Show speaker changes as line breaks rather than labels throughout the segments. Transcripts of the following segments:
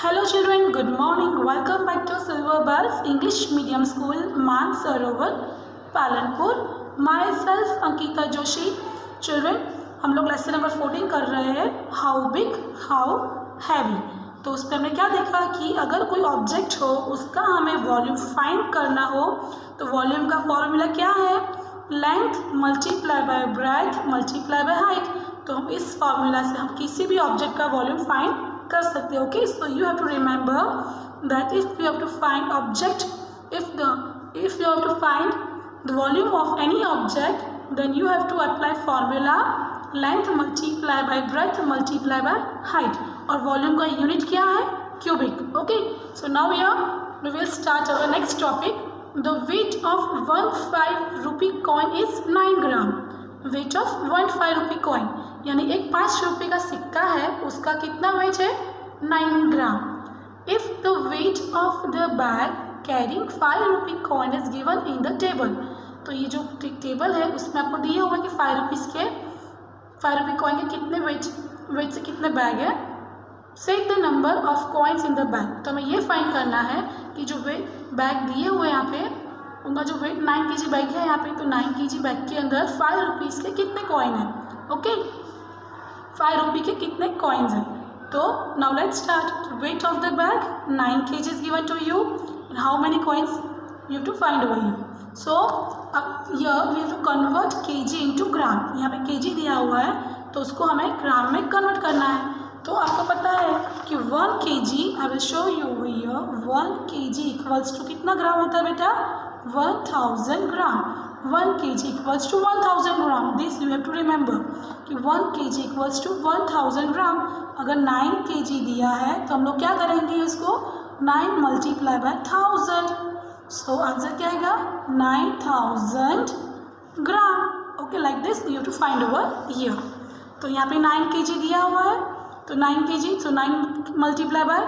Hello children, good morning. Welcome back to Silver Bells English Medium School, Mansarovar Palanpur. Myself Ankita Joshi. Children, हम लोग lesson number 14 कर रहे हैं how big how heavy. तो उस पर हमने क्या देखा कि अगर कोई ऑब्जेक्ट हो उसका हमें वॉल्यूम फाइंड करना हो तो वॉल्यूम का फॉर्मूला क्या है, length multiply by breath multiply by height. तो हम इस फॉर्मूला से हम किसी भी ऑब्जेक्ट का वॉल्यूम फाइंड कर सकते हो. Okay, so you have to remember that if you have to find object, if you have to find the volume of any object, then you have to apply formula length multiply by breadth multiply by height. और volume का unit क्या है, cubic. Okay, so now we will start our next topic. The weight of 1 5 rupee coin is 9 gram. Wait of 1 5 rupee coin यानी एक 5 रुपये का सिक्का है, उसका कितना वेट है, 9 gram. If the weight of the bag carrying 5 rupee coin is given in the table. तो ये जो टेबल है उसमें आपको दिया हुआ है कि 5 रुपी कॉइन के कितने वेट से कितने बैग है. Set the number of coins in the bag. तो हमें ये फाइंड करना है कि जो बैग दिए हुए यहाँ पे उनका जो वेट 9 kg बैग है यहाँ पे, तो 9 kg बैग के अंदर 5 रुपीज़ के कितने कॉइन हैं. ओके, 5 रुपये के कितने कॉइन्स हैं. तो now let's start. Weight of the bag 9 kg is given to you and how many coins you have to find over you. So अब here we have to convert kg into gram. यहाँ पे kg दिया हुआ है तो उसको हमें ग्राम में कन्वर्ट करना है. तो आपको पता है कि 1 kg, I will show you here, 1 kg equals to कितना ग्राम होता है बेटा, 1000 gram. 1 kg equals to 1000 gram. This you have to remember कि 1 kg इक्वल्स टू 1000 ग्राम. अगर 9 kg दिया है तो हम लोग क्या करेंगे, इसको 9 मल्टीप्लाई बाय 1000. सो आंसर क्या आएगा, 9000 gram. Okay, like this you have to find over here. तो यहाँ पे 9 kg दिया हुआ है तो 9 kg, तो 9 मल्टीप्लाई बाय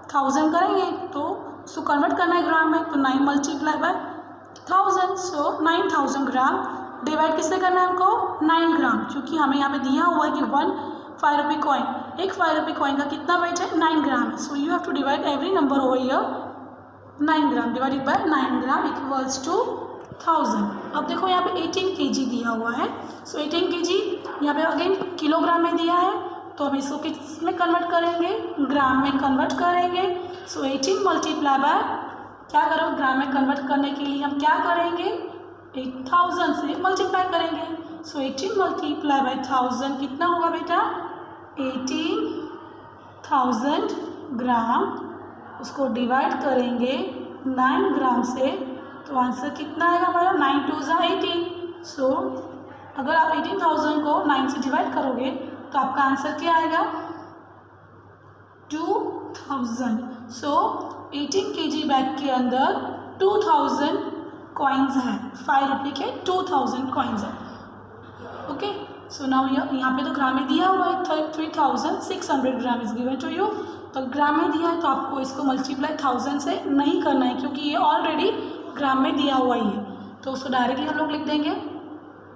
1000 करेंगे तो उसको कन्वर्ट करना है ग्राम में. तो 9 multiply by 1000, so 9000 gram. Divide किससे करना है हमको, 9 ग्राम, क्योंकि हमें यहाँ पे दिया हुआ है कि 1 5 रुपी कॉइन, एक 5 रुपी कॉइन का कितना वेट है, 9 ग्राम है. So you have to divide every number over here. 9 gram divided by 9 gram equals to 1000. अब देखो यहाँ पे 18 kg दिया हुआ है. सो 18 kg यहाँ पे अगेन किलोग्राम में दिया है तो हम इसको किस में कन्वर्ट करेंगे, ग्राम में कन्वर्ट करेंगे. सो 18 मल्टीप्लाई बाय, क्या करो, ग्राम में कन्वर्ट करने के लिए हम क्या करेंगे, 8000 से मल्टीप्लाई करेंगे. सो 18 मल्टीप्लाई बाय 1000 कितना होगा बेटा, 18000 ग्राम. उसको डिवाइड करेंगे 9 ग्राम से तो आंसर कितना आएगा हमारा, 9 2 ज़ा 18. सो अगर आप 18000 को 9 से डिवाइड करोगे तो आपका आंसर क्या आएगा, 2000. सो 18 kg बैग के अंदर 2000 कॉइन्स हैं, 5 रुपये के 2000 कॉइन्स हैं. ओके, सो नाउ यहाँ पे तो ग्राम में दिया हुआ है 3600 gram is given to you. तो ग्राम में दिया है तो आपको इसको मल्टीप्लाई 1000 से नहीं करना है क्योंकि ये ऑलरेडी ग्राम में दिया हुआ ही है. तो उसको डायरेक्टली हम लोग लिख देंगे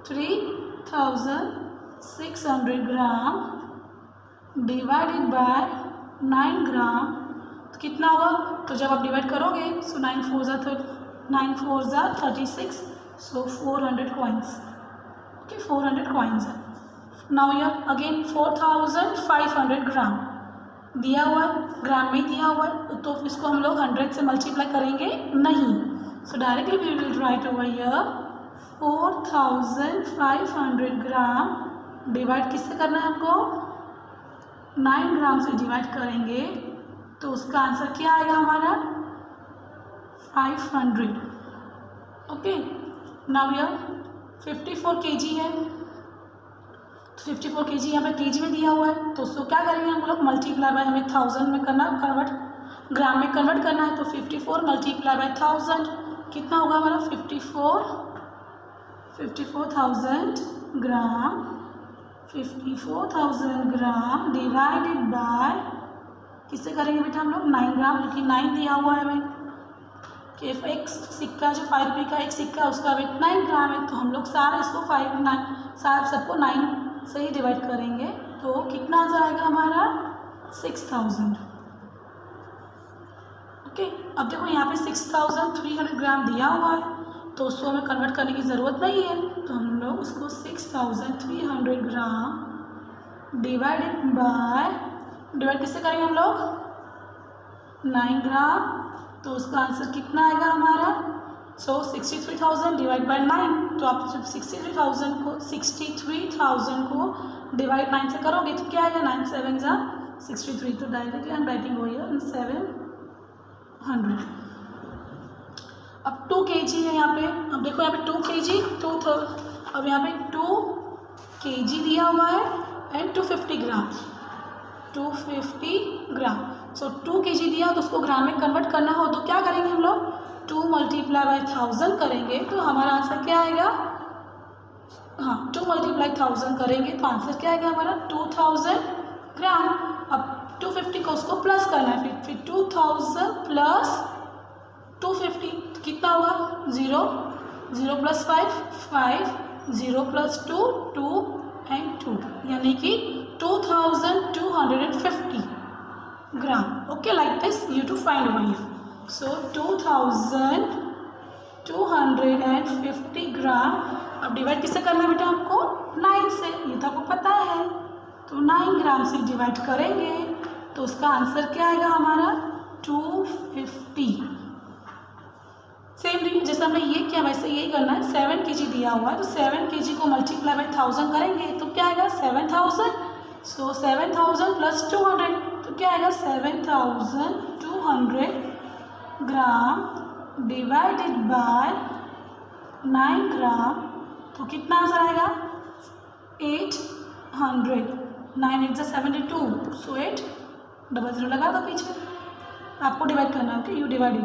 3600 ग्राम डिवाइडेड बाय 9 ग्राम. तो कितना होगा, तो जब आप डिवाइड करोगे सो 9 4 ज़ा 36. सो 400 कॉइन्स. ओके, 400 कॉइन्स है. नाउ यू अगेन 4500 ग्राम दिया हुआ है, ग्राम में दिया हुआ है तो इसको हम लोग 100 से मल्टीप्लाई करेंगे नहीं. So directly we will write over here 4500 gram divide किससे करना है हमको, 9 ग्राम से डिवाइड करेंगे तो उसका आंसर क्या आएगा हमारा, 500. ओके, नाउ यह 54 kg है. 54 kg यहाँ पे kg में दिया हुआ है तो उसको क्या करेंगे हम लोग, मल्टीप्लाई बाय, हमें 1000 में करना, कन्वर्ट ग्राम में कन्वर्ट करना है. तो 54 मल्टीप्लाई बाय 1000 कितना होगा हमारा, 54,000 ग्राम. 54,000 ग्राम डिवाइडेड बाय किससे करेंगे बेटा हम लोग, 9 ग्राम, क्योंकि 9 दिया हुआ है हमें कि एक सिक्का जो 5 रुपये का एक सिक्का उसका वेट 9 ग्राम है. तो हम लोग सारा इसको सबको 9 से ही डिवाइड करेंगे तो कितना आंसर आएगा हमारा, 6000. अब देखो यहाँ पे 6300 ग्राम दिया हुआ है, तो उसको हमें कन्वर्ट करने की ज़रूरत नहीं है, तो हम लोग उसको 6300 ग्राम डिवाइड किससे करेंगे हम लोग? 9 ग्राम। तो उसका आंसर कितना आएगा हमारा? 63,000 डिवाइड बाय 9। तो आप जब 63,000 को डिवाइड 9 से करोगे तो क्या आएगा? 9 7 जा 63। तो directly I am writing over here 700। अब 2 kg है यहाँ पे। अब देखो यहाँ पे 2 kg अब यहाँ पे 2 kg दिया हुआ है and 250 gram. 250 gram. So 2 kg दिया तो उसको ग्राम में कन्वर्ट करना हो तो क्या करेंगे हम लोग? 2 मल्टीप्लाई बाय 1000 करेंगे तो हमारा आंसर क्या आएगा? हाँ, 2 मल्टीप्लाई 1000 करेंगे तो आंसर क्या आएगा हमारा? 2000 ग्राम। अब 250 को उसको प्लस करना है, फिर 2000 प्लस 250 तो कितना होगा? 0 0 प्लस 5 5 0 प्लस 2 2 एंड 2, यानी कि 2250 gram. Okay, like this you to find over here. So 2250 gram. अब डिवाइड किससे करना है बेटा हमको? 9 से, ये तो आपको पता है। तो 9 ग्राम से डिवाइड करेंगे तो उसका आंसर क्या आएगा हमारा? 250। सेम थिंग जैसे हमने ये किया वैसे यही करना है। 7 kg दिया हुआ है तो 7 kg को मल्टीप्लाई बाय 1000 करेंगे तो क्या आएगा? 7000। सो 7000 प्लस 200 तो क्या आएगा? 7200 ग्राम डिवाइडेड बाय 9 ग्राम। तो कितना आंसर आएगा? 800। 9 8 72। सो 8 डबल 0 लगा दो पीछे। आपको डिवाइड करना है। ओके, यू डिवाइड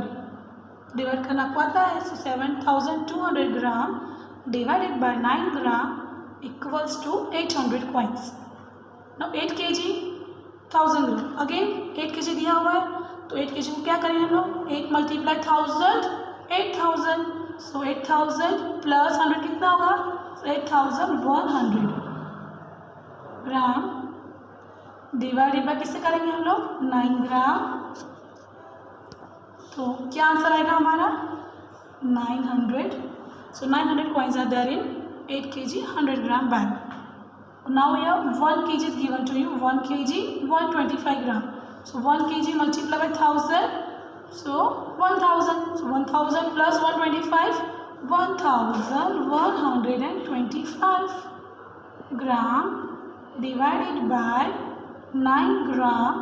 करना आपको आता है। So 7200 gram divided by 9 gram equals to 800 coins. Now 8 kg 1000 gram. Again 8 kg दिया हुआ है तो 8 kg को क्या करेंगे हम लोग? 8 मल्टीप्लाई 1000 8000। सो 8000 प्लस 100 कितना होगा? 8100 ग्राम डिवाइडेड बाय किससे करेंगे हम लोग? 9 ग्राम। तो क्या आंसर आएगा हमारा? 900। सो 900 coins are there in 8 kg 100 gram bag. Now here 1 kg is given to you. 1 kg 125 gram. So 1 kg multiplied by 1000. So 1000. So 1000 plus 125. 1125 gram divided by 9 gram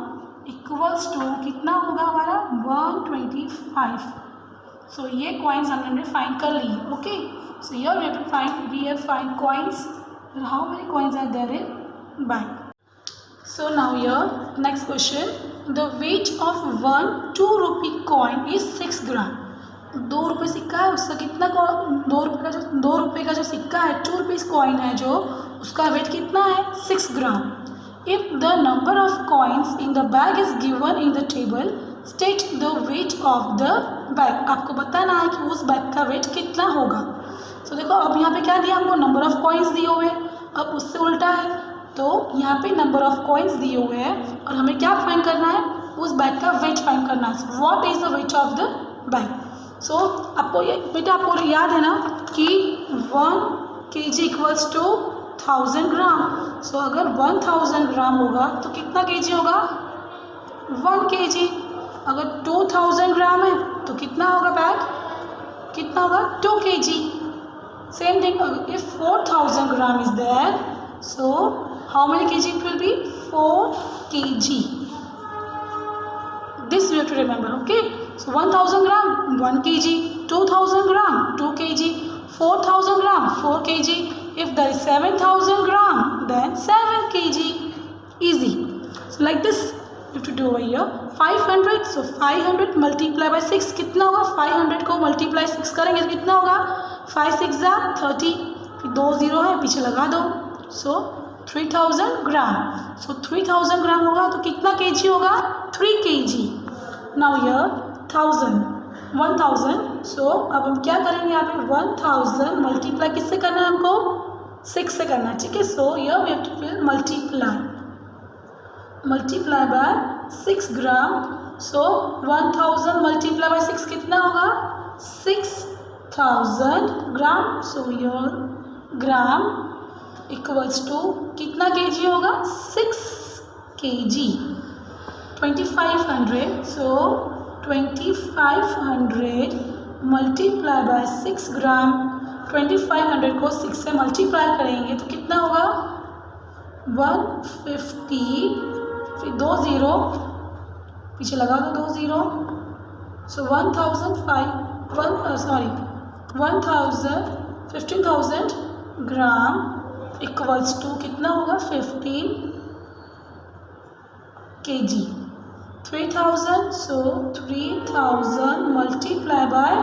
equals to कितना होगा हमारा? 125। सो ये कॉइन्स हमने find कर ली। Okay, so here we have to find coins. How many coins are there in bank? So now here next question. The weight of 1 2 rupee coin is 6 gram. 2 रुपये सिक्का है, उसका कितना 2 रुपये का जो सिक्का है 2 रुपीज़ कॉइन है जो, उसका वेट कितना है? 6 ग्राम। If the number of coins in the bag is given in the table, state the weight of the bag. आपको बताना है कि उस बैग का वेट कितना होगा। तो देखो अब यहाँ पे क्या दिया हमको? नंबर ऑफ कॉइन्स दिए हुए हैं। अब उससे उल्टा है तो यहाँ पे नंबर ऑफ कॉइन्स दिए हुए हैं और हमें क्या फाइंड करना है? उस बैग का वेट फाइंड करना है। What is the weight of the bag? So आपको ये बेटा आपको याद है ना कि 1 kg इक्वल्स टू 1000 ग्राम। सो अगर 1000 ग्राम होगा तो कितना kg होगा? 1 kg। अगर 2000 ग्राम है तो कितना होगा बैग? कितना होगा? 2 kg। Same thing if 4000 gram is there, so how many kg it will be? 4 kg। This we have to remember. Okay, so 1000 gram 1 kg, 2000 gram 2 kg, 4000 gram 4 kg. If there is 7000 gram, then 7 kg. Easy. So like this, you have to do over here. 500. So 500 multiply by 6 कितना होगा? 500 को multiply 6 करेंगे तो कितना होगा? 5 6 जा 30. फिर 2 0 है पीछे लगा दो. So 3000 ग्राम. So 3000 ग्राम होगा तो कितना kg होगा? 3 kg. Now here 1000. So अब हम क्या करेंगे यहाँ पे? 1000 मल्टीप्लाई किससे करना है हमको? 6 से करना है, ठीक है। So here we have to fill multiply by 6 gram. So 1000 multiply by 6 कितना होगा? 6000 gram. So your gram equals to कितना केजी होगा? 6 KG. 2500. So 2500 multiply by 6 gram. 2500 को 6 से मल्टीप्लाई करेंगे तो कितना होगा? 150. फिर 2 ज़ीरो पीछे लगा दो, 2 zero. So 15,000 gram equals to कितना होगा? 15 kg. 3000. So 3000 multiply by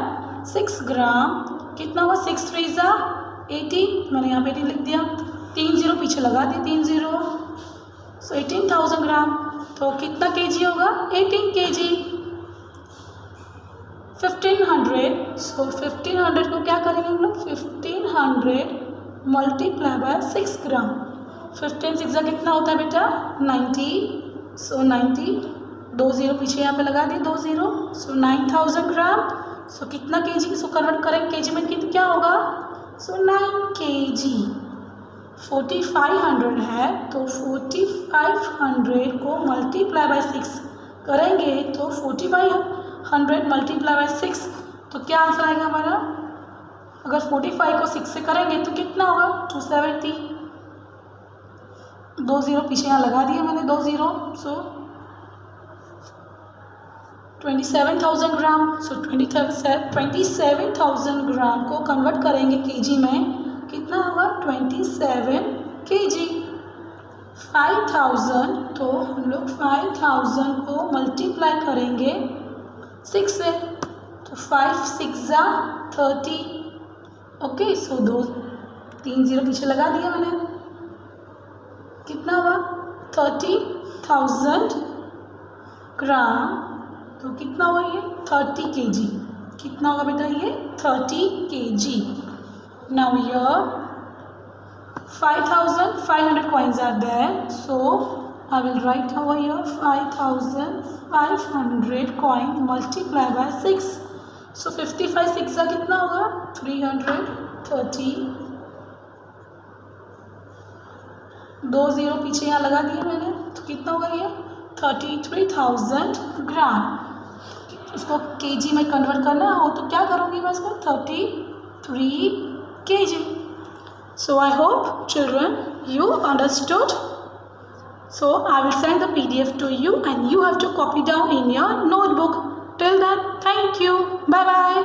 6 gram कितना हुआ? 6 3 ज़ा 18. मैंने यहाँ पे 18 लिख दिया. 3 ज़ीरो पीछे लगा दी, 3 ज़ीरो. सो 18,000 ग्राम. तो कितना केजी होगा? 18 केजी. 1500. सो 1500 को क्या करेंगे हम लोग? 1500 मल्टीप्लाई बाय 6 ग्राम. 15 6 ज़ा कितना होता है बेटा? 90. सो 90. 2 ज़ीरो पीछे यहाँ पे लगा दी, 2 ज़ीरो. सो 9000 ग्राम. सो कितना केजी? सो कन्वर्ट करेंगे केजी में कितना क्या होगा? सो 9 केजी. 4500 है तो 4500 को मल्टीप्लाई बाय 6 करेंगे तो 4500 मल्टीप्लाई बाय 6 तो क्या आंसर आएगा हमारा? अगर 45 को 6 से करेंगे तो कितना होगा? 270. 2 ज़ीरो पीछे यहाँ लगा दिया मैंने, 2 ज़ीरो. सो 27,000 ग्राम. सो 27,000 ग्राम को कन्वर्ट करेंगे केजी में कितना होगा? 27 केजी. 5000 तो हम लोग 5000 को मल्टीप्लाई करेंगे 6 से तो 5 6 ज़ा 30. ओके. सो 3 ज़ीरो पीछे लगा दिया मैंने. कितना हुआ? 30,000 ग्राम. तो कितना हुआ ये? 30 केजी. कितना होगा बेटा ये? 30 KG. Now here 5,500 coins are there. So I will write over here 5,500 coin multiply by 6. So 55 6 का कितना होगा? 330. 2 ज़ीरो पीछे यहाँ लगा दिया मैंने तो कितना होगा ये? 33,000 ग्राम. इसको केजी में कन्वर्ट करना हो तो क्या करूँगी मैं इसको? 33 kg. So I hope children you understood. So I will send the PDF to you and you have to copy down in your notebook. Till then, thank you. Bye bye.